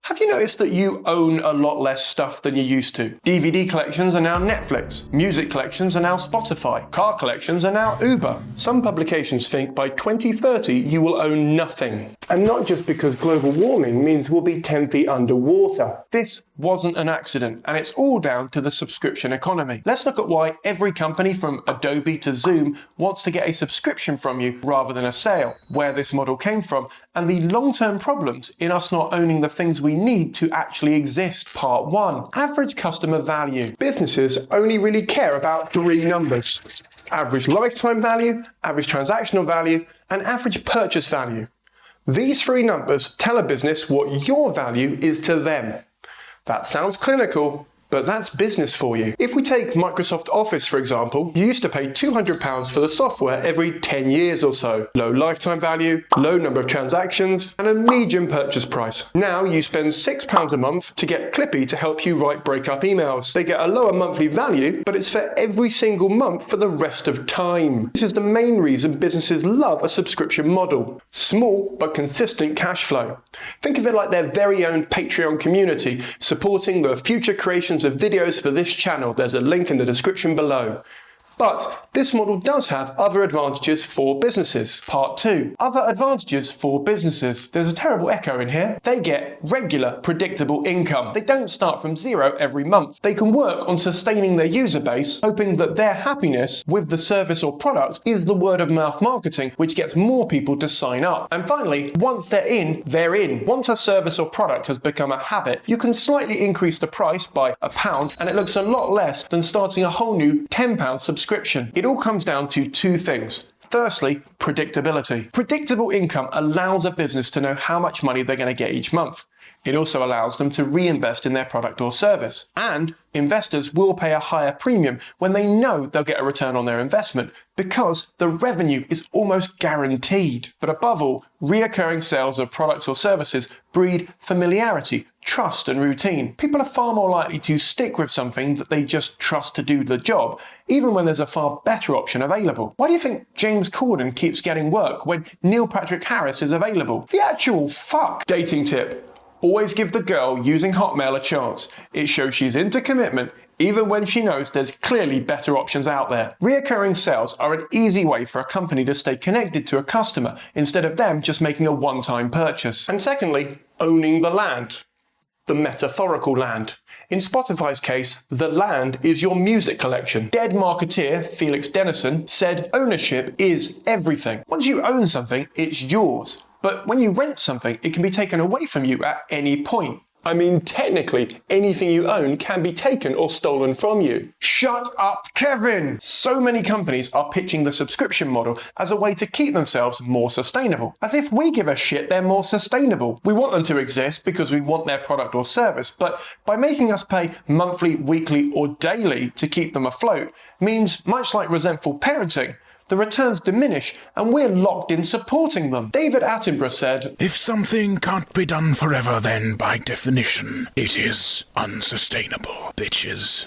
Have you noticed that you own a lot less stuff than you used to? DVD collections are now Netflix, music collections are now Spotify, car collections are now Uber. Some publications think by 2030 you will own nothing. And not just because global warming means we'll be 10 feet underwater. This wasn't an accident, and it's all down to the subscription economy. Let's look at why every company from Adobe to Zoom wants to get a subscription from you rather than a sale, where this model came from, and the long-term problems in us not owning the things we need to actually exist. Part 1. Average customer value. Businesses only really care about 3 numbers: average lifetime value, average transactional value, and average purchase value. These 3 numbers tell a business what your value is to them. That sounds clinical, but that's business for you. If we take Microsoft Office, for example, you used to pay £200 for the software every 10 years or so. Low lifetime value, low number of transactions, and a medium purchase price. Now you spend £6 a month to get Clippy to help you write breakup emails. They get a lower monthly value, but it's for every single month for the rest of time. This is the main reason businesses love a subscription model. Small but consistent cash flow. Think of it like their very own Patreon community, supporting the future creations of videos for this channel. There's a link in the description below. But this model does have other advantages for businesses. Part 2. Other advantages for businesses. There's a terrible echo in here. They get regular, predictable income. They don't start from zero every month. They can work on sustaining their user base, hoping that their happiness with the service or product is the word of mouth marketing, which gets more people to sign up. And finally, once they're in, they're in. Once a service or product has become a habit, you can slightly increase the price by £1, and it looks a lot less than starting a whole new £10 subscription. It all comes down to 2 things. Firstly, predictability. Predictable income allows a business to know how much money they're going to get each month. It also allows them to reinvest in their product or service. And investors will pay a higher premium when they know they'll get a return on their investment, because the revenue is almost guaranteed. But above all, reoccurring sales of products or services breed familiarity, trust and routine. People are far more likely to stick with something that they just trust to do the job, even when there's a far better option available. Why do you think James Corden keeps getting work when Neil Patrick Harris is available? The actual fuck. Dating tip. Always give the girl using Hotmail a chance. It shows she's into commitment, even when she knows there's clearly better options out there. Reoccurring sales are an easy way for a company to stay connected to a customer instead of them just making a one-time purchase. And secondly, owning the land. The metaphorical land. In Spotify's case, the land is your music collection. Dead marketeer Felix Dennison said ownership is everything. Once you own something, it's yours. But when you rent something, it can be taken away from you at any point. I mean, technically, anything you own can be taken or stolen from you. Shut up, Kevin! So many companies are pitching the subscription model as a way to keep themselves more sustainable. As if we give a shit they're more sustainable. We want them to exist because we want their product or service, but by making us pay monthly, weekly, or daily to keep them afloat means, much like resentful parenting, the returns diminish and we're locked in supporting them. David Attenborough said, "If something can't be done forever, then by definition, it is unsustainable, bitches."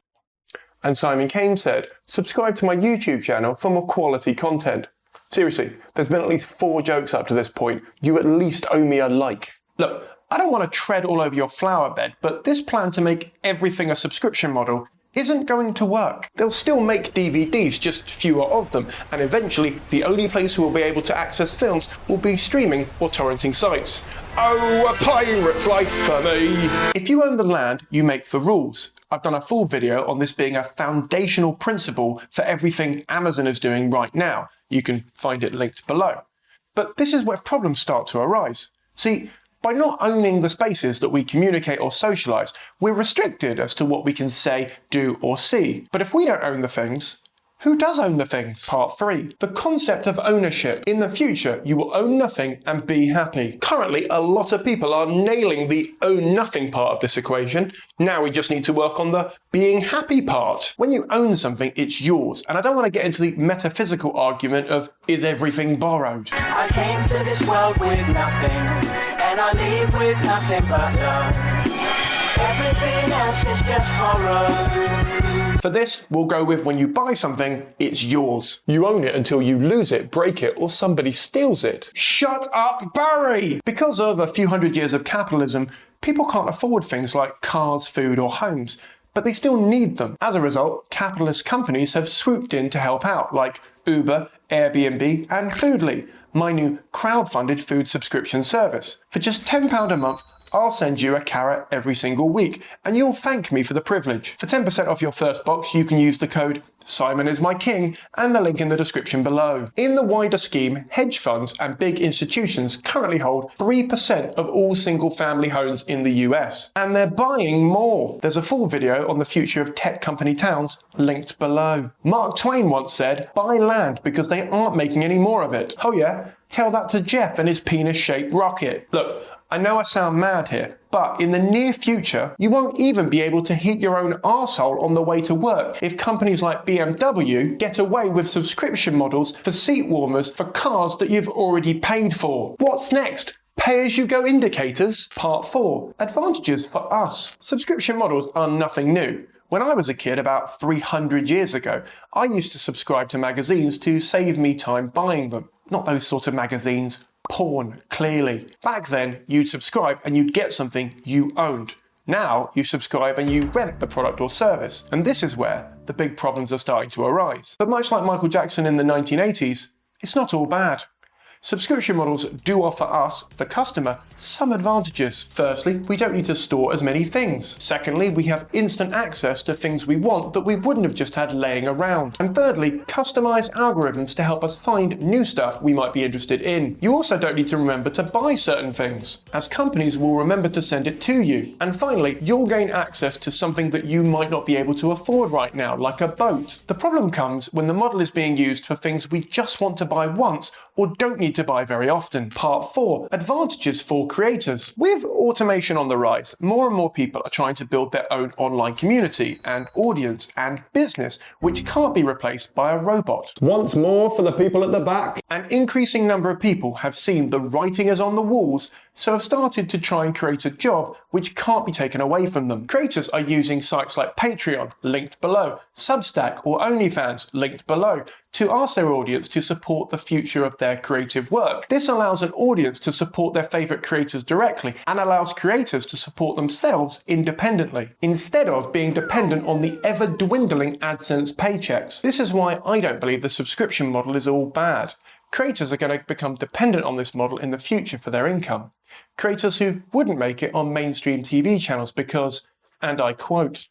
And Simon Kane said, "Subscribe to my YouTube channel for more quality content." Seriously, there's been at least 4 jokes up to this point. You at least owe me a like. Look, I don't want to tread all over your flower bed, but this plan to make everything a subscription model isn't going to work. They'll still make DVDs, just fewer of them, and eventually the only place we'll be able to access films will be streaming or torrenting sites. Oh, a pirate's life for me! If you own the land, you make the rules. I've done a full video on this being a foundational principle for everything Amazon is doing right now. You can find it linked below. But this is where problems start to arise. See, by not owning the spaces that we communicate or socialise, we're restricted as to what we can say, do or see. But if we don't own the things, who does own the things? Part 3. The concept of ownership. In the future, you will own nothing and be happy. Currently, a lot of people are nailing the own nothing part of this equation. Now we just need to work on the being happy part. When you own something, it's yours. And I don't want to get into the metaphysical argument of, is everything borrowed? I came to this world with nothing, and I leave with nothing but love. Everything else is just horror. For this, we'll go with when you buy something, it's yours. You own it until you lose it, break it, or somebody steals it. Shut up, Barry! Because of a few hundred years of capitalism, People can't afford things like cars, food, or homes, but they still need them. As a result, capitalist companies have swooped in to help out, like Uber, Airbnb, and Foodly, my new crowd-funded food subscription service. For just £10 a month, I'll send you a carrot every single week, and you'll thank me for the privilege. For 10% off your first box, you can use the code SimonIsMyKing and the link in the description below. In the wider scheme, hedge funds and big institutions currently hold 3% of all single-family homes in the US, and they're buying more. There's a full video on the future of tech company towns linked below. Mark Twain once said, "Buy land because they aren't making any more of it." Oh yeah? Tell that to Jeff and his penis-shaped rocket. Look, I know I sound mad here, but in the near future, you won't even be able to heat your own arsehole on the way to work if companies like BMW get away with subscription models for seat warmers for cars that you've already paid for. What's next? Pay-as-you-go indicators? Part 4. Advantages for us. Subscription models are nothing new. When I was a kid about 300 years ago, I used to subscribe to magazines to save me time buying them. Not those sort of magazines. Porn, clearly. Back then, you'd subscribe and you'd get something you owned. Now, you subscribe and you rent the product or service. And this is where the big problems are starting to arise. But much like Michael Jackson in the 1980s, it's not all bad. Subscription models do offer us, the customer, some advantages. Firstly, we don't need to store as many things. Secondly, we have instant access to things we want that we wouldn't have just had laying around. And thirdly, customized algorithms to help us find new stuff we might be interested in. You also don't need to remember to buy certain things, as companies will remember to send it to you. And finally, you'll gain access to something that you might not be able to afford right now, like a boat. The problem comes when the model is being used for things we just want to buy once or don't need to buy very often. Part 4. Advantages for creators. With automation on the rise, more and more people are trying to build their own online community and audience and business, which can't be replaced by a robot. Once more for the people at the back. An increasing number of people have seen the writing is on the walls, so have started to try and create a job which can't be taken away from them. Creators are using sites like Patreon, linked below, Substack or OnlyFans, linked below, to ask their audience to support the future of their creative work. This allows an audience to support their favourite creators directly and allows creators to support themselves independently, instead of being dependent on the ever-dwindling AdSense paychecks. This is why I don't believe the subscription model is all bad. Creators are going to become dependent on this model in the future for their income. Creators who wouldn't make it on mainstream TV channels because, and I quote,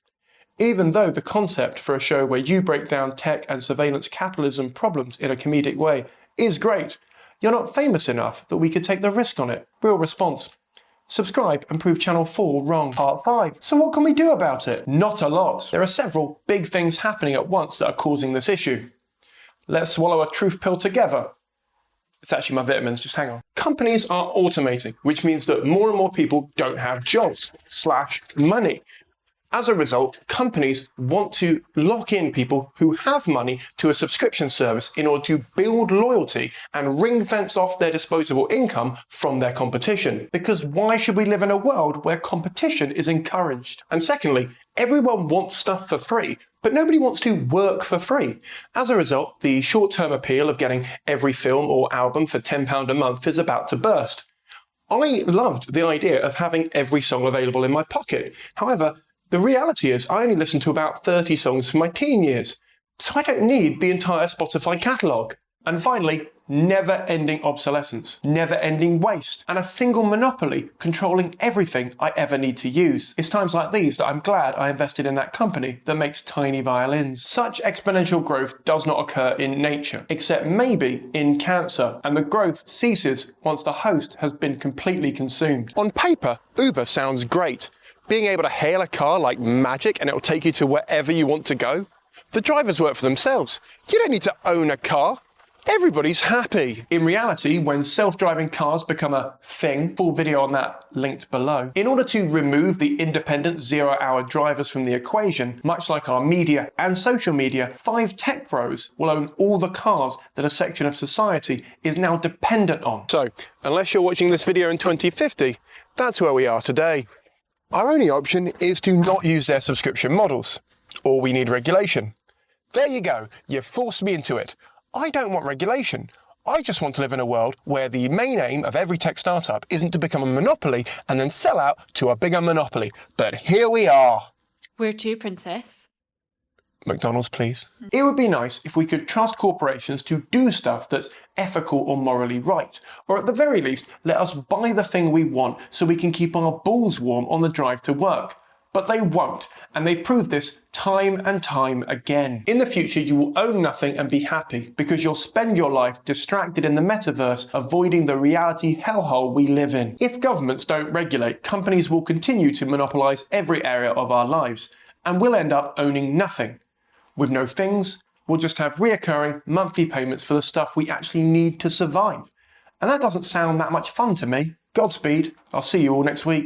"Even though the concept for a show where you break down tech and surveillance capitalism problems in a comedic way is great, you're not famous enough that we could take the risk on it." Real response: subscribe and prove Channel 4 wrong. Part 5. So what can we do about it? Not a lot. There are several big things happening at once that are causing this issue. Let's swallow a truth pill together. It's actually my vitamins, just hang on. Companies are automating, which means that more and more people don't have jobs / money. As a result, companies want to lock in people who have money to a subscription service in order to build loyalty and ring-fence off their disposable income from their competition. Because why should we live in a world where competition is encouraged? And secondly, everyone wants stuff for free, but nobody wants to work for free. As a result, the short-term appeal of getting every film or album for £10 a month is about to burst. I loved the idea of having every song available in my pocket. However, the reality is I only listened to about 30 songs from my teen years, so I don't need the entire Spotify catalogue. And finally, never-ending obsolescence, never-ending waste, and a single monopoly controlling everything I ever need to use. It's times like these that I'm glad I invested in that company that makes tiny violins. Such exponential growth does not occur in nature, except maybe in cancer, and the growth ceases once the host has been completely consumed. On paper, Uber sounds great. Being able to hail a car like magic and it'll take you to wherever you want to go. The drivers work for themselves. You don't need to own a car. Everybody's happy. In reality, when self-driving cars become a thing, full video on that linked below, in order to remove the independent zero-hour drivers from the equation, much like our media and social media, 5 tech pros will own all the cars that a section of society is now dependent on. So, unless you're watching this video in 2050, that's where we are today. Our only option is to not use their subscription models, or we need regulation. There you go, you forced me into it. I don't want regulation. I just want to live in a world where the main aim of every tech startup isn't to become a monopoly and then sell out to a bigger monopoly. But here we are. Where to, Princess? McDonald's, please. It would be nice if we could trust corporations to do stuff that's ethical or morally right, or at the very least, let us buy the thing we want so we can keep our balls warm on the drive to work. But they won't, and they've proved this time and time again. In the future, you will own nothing and be happy, because you'll spend your life distracted in the metaverse, avoiding the reality hellhole we live in. If governments don't regulate, companies will continue to monopolise every area of our lives, and we'll end up owning nothing. With no things, we'll just have reoccurring monthly payments for the stuff we actually need to survive. And that doesn't sound that much fun to me. Godspeed. I'll see you all next week.